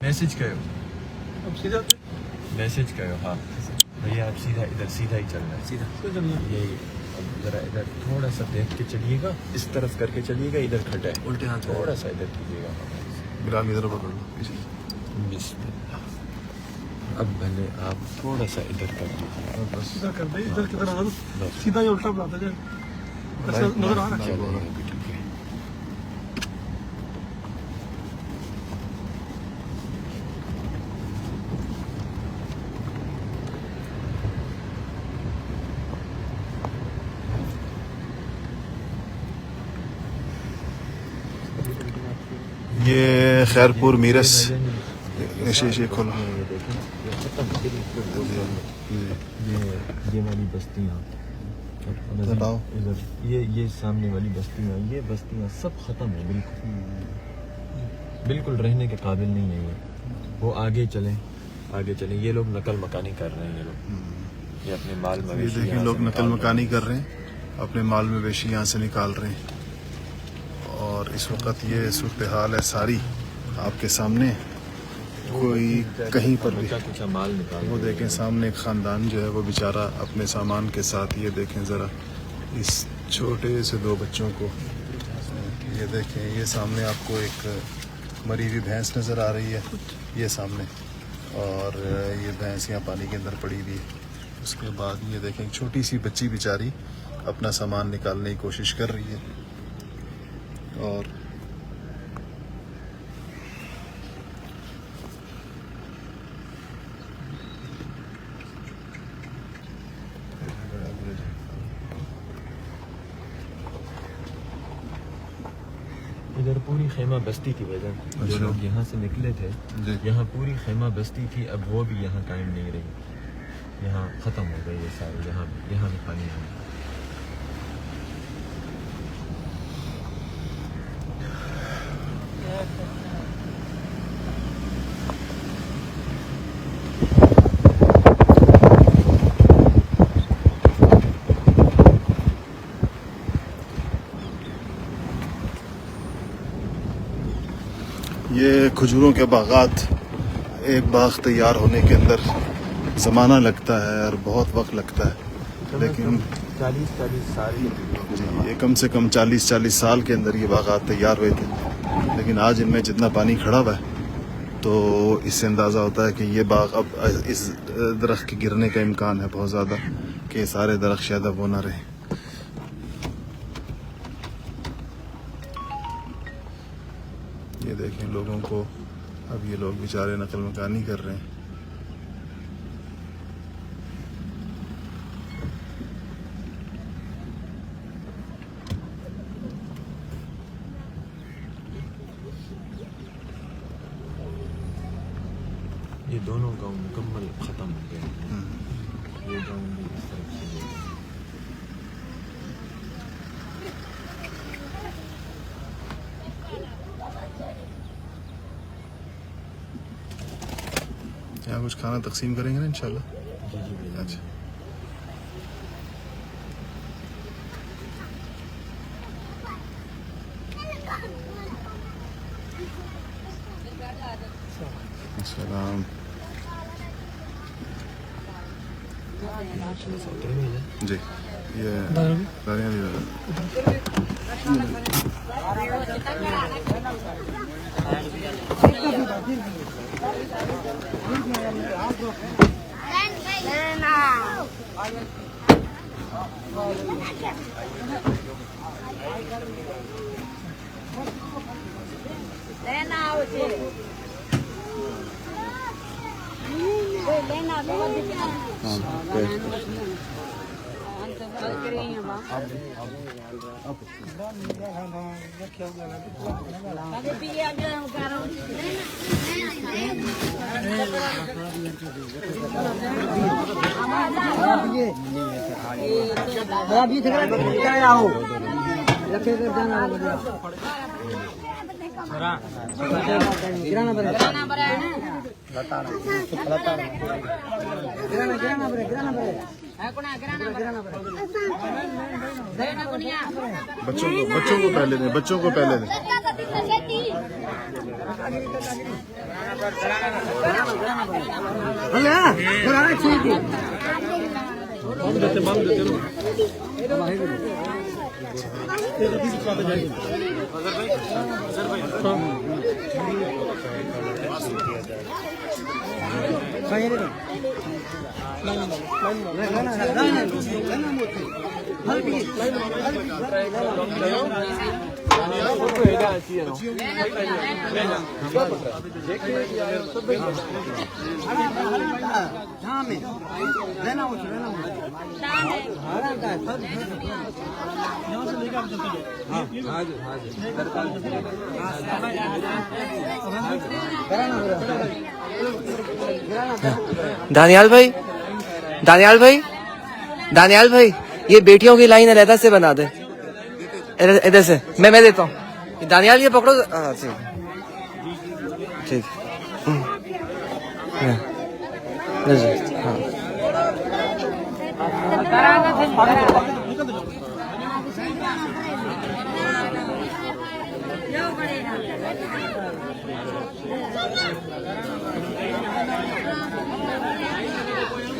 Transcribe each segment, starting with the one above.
Message करो, अब सीधा मैसेज करो। हाँ भैया आप सीधा इधर सीधा ही चलना है, सीधा यही। अब जरा इधर थोड़ा सा देख के चलिएगा, इस तरफ करके चलिएगा, इधर खड्डा है, उल्टे हाथ थोड़ा सा इधर कीजिएगा। बिलाल इधर पकड़ लो। बिस्मिल्लाह। अब भले आप थोड़ा सा इधर कर दीजिए, बस इधर कर दे, इधर किधर आना, बस सीधा ही उल्टा बनाता जाए। ऐसा नजर आ रहा है। चलेगा भी, ठीक है। ये खैरपुर मीरस शीशे खोलो। ये देखें, ये खत्म ये वाली बस्तियाँ बताओ। इधर ये सामने वाली बस्तियाँ, ये बस्तियाँ सब खत्म है, बिल्कुल रहने के काबिल नहीं है ये। वो आगे चलें, ये लोग नकल मकानी कर रहे हैं, ये लोग ये अपने माल ये मवेशी देखिए यहाँ लोग से नकल निकाल मकानी कर रहे हैं, अपने माल मवेशी यहाँ से निकाल रहे हैं। और इस वक्त ये सूरत हाल है सारी आपके सामने। कोई कहीं पर भी कुछ माल निकाल वो देखें, सामने एक ख़ानदान जो है वो बेचारा अपने सामान के साथ, ये देखें ज़रा इस छोटे से दो बच्चों को। ये देखें, ये सामने आपको एक मरी हुई भैंस नज़र आ रही है, ये सामने, और ये भैंस यहाँ पानी के अंदर पड़ी हुई है। उसके बाद ये देखें एक छोटी सी बच्ची बेचारी अपना सामान निकालने की कोशिश कर रही है। और इधर पूरी खेमा बस्ती थी वजन, जो अच्छा। लोग यहाँ से निकले थे, जी। यहाँ पूरी खेमा बस्ती थी। अब वो भी यहाँ कायम नहीं रही, यहाँ ख़त्म हो गई ये सारी। यहाँ भी पानी आ गया। ये खजूरों के बागात, एक बाग तैयार होने के अंदर ज़माना लगता है और बहुत वक्त लगता है, लेकिन 40 साल ये कम से कम 40 साल के अंदर ये बागात तैयार हुए थे। लेकिन आज इनमें जितना पानी खड़ा हुआ है तो इससे अंदाज़ा होता है कि ये बाग अब इस दरख्त के गिरने का इम्कान है बहुत ज़्यादा, कि सारे दरख्त शायद अब वो ना रहे। ये देखें लोगों को, अब ये लोग बेचारे नकल मकानी कर रहे हैं। ये दोनों गांव मुकम्मल ख़त्म हो गए। ये गांव भी इस तरफ से गए। यहाँ कुछ खाना तकसीम करेंगे ना इंशाल्लाह। जी अच्छा, सलाम जी। ये दारियाँ दी बच्चों को पहले दें, बच्चों को पहले दें। बांध देते ना। दानियाल भाई, दानियाल भाई, दानियाल भाई, ये बेटियों की लाइन अलहदा से बना दे, इधर से मैं देता हूँ। दानियाल ये पकड़ो। हाँ ठीक ठीक। हाँ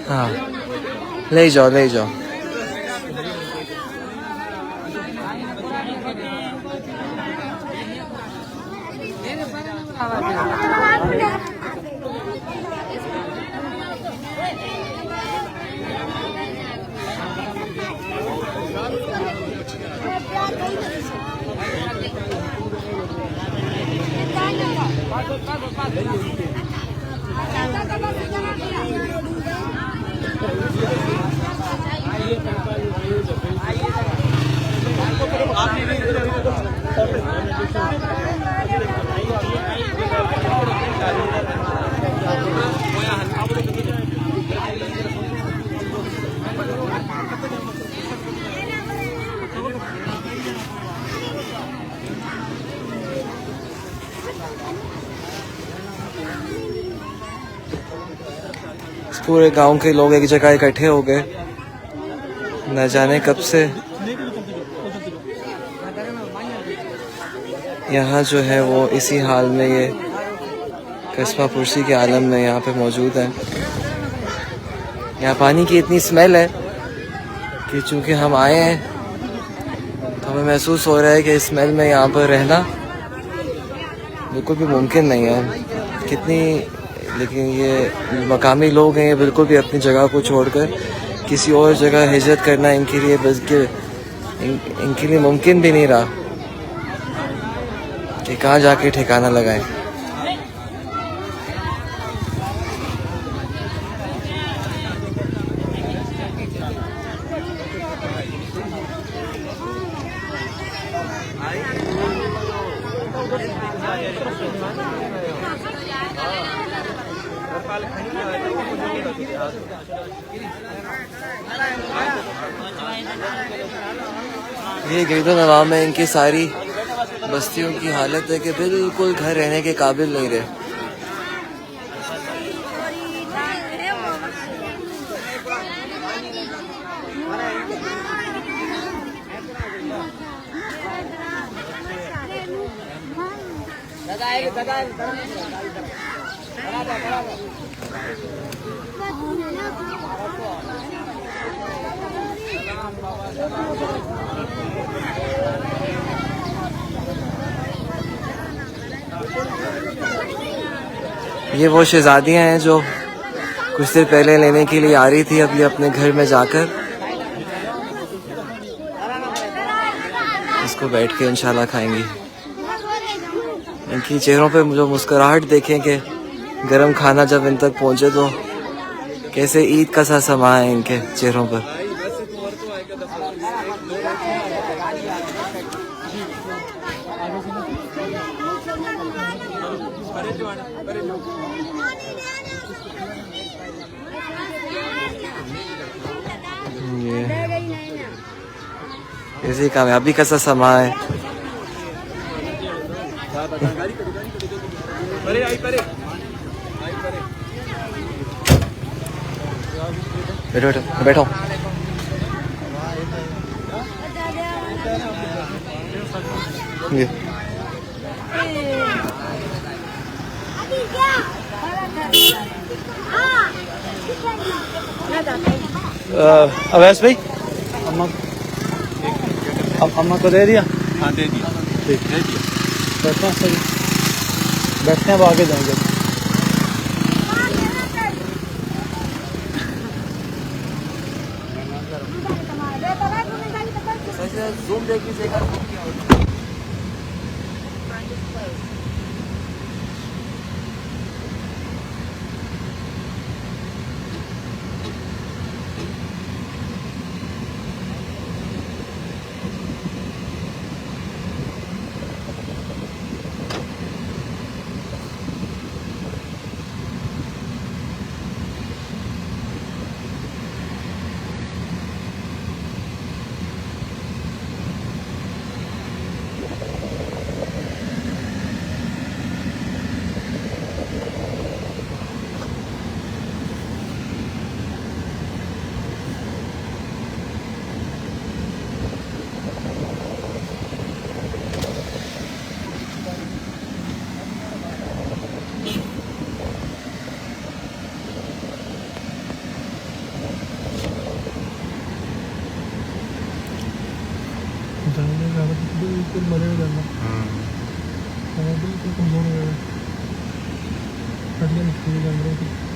हाँ, ले जाओ ले जाओ। पूरे गांव के लोग एक जगह इकट्ठे हो गए, न जाने कब से यहाँ जो है वो इसी हाल में ये कस्बा पुरसी के आलम में यहाँ पे मौजूद है। यहाँ पानी की इतनी स्मेल है कि चूँकि हम आए हैं तो हमें महसूस हो रहा है कि इस स्मेल में यहाँ पर रहना बिल्कुल भी मुमकिन नहीं है। कितनी लेकिन ये मकामी लोग हैं, ये बिल्कुल भी अपनी जगह को छोड़कर किसी और जगह हिजरत करना इनके लिए इनके लिए मुमकिन भी नहीं रहा कि कहाँ जाके ठिकाना लगाएं। ये गिरदो नवा में इनकी सारी बस्तियों की हालत है कि बिल्कुल घर रहने के काबिल नहीं रहे। ये वो शहजादियाँ हैं जो कुछ देर पहले लेने के लिए आ रही थी, अब ये अपने घर में जाकर इसको बैठ के इंशाल्लाह खाएंगी। इनकी चेहरों पे जो मुस्कुराहट देखें कि गरम खाना जब इन तक पहुंचे तो कैसे ईद का सा समा है इनके चेहरों पर। ऐसी कामयाबी का सा समा है। परे आई परे बैठो बैठो बैठो। ये अवैस भाई अम्मा को दे दिया। हाँ दे दिया दे दिया। बैठना सही, बैठने अब आगे जाएंगे। जूम देखिए। बिल्कुल मरे में जाना, बिल्कुल कमजोर हो गया, हड्डियाँ निकली जानवरों की।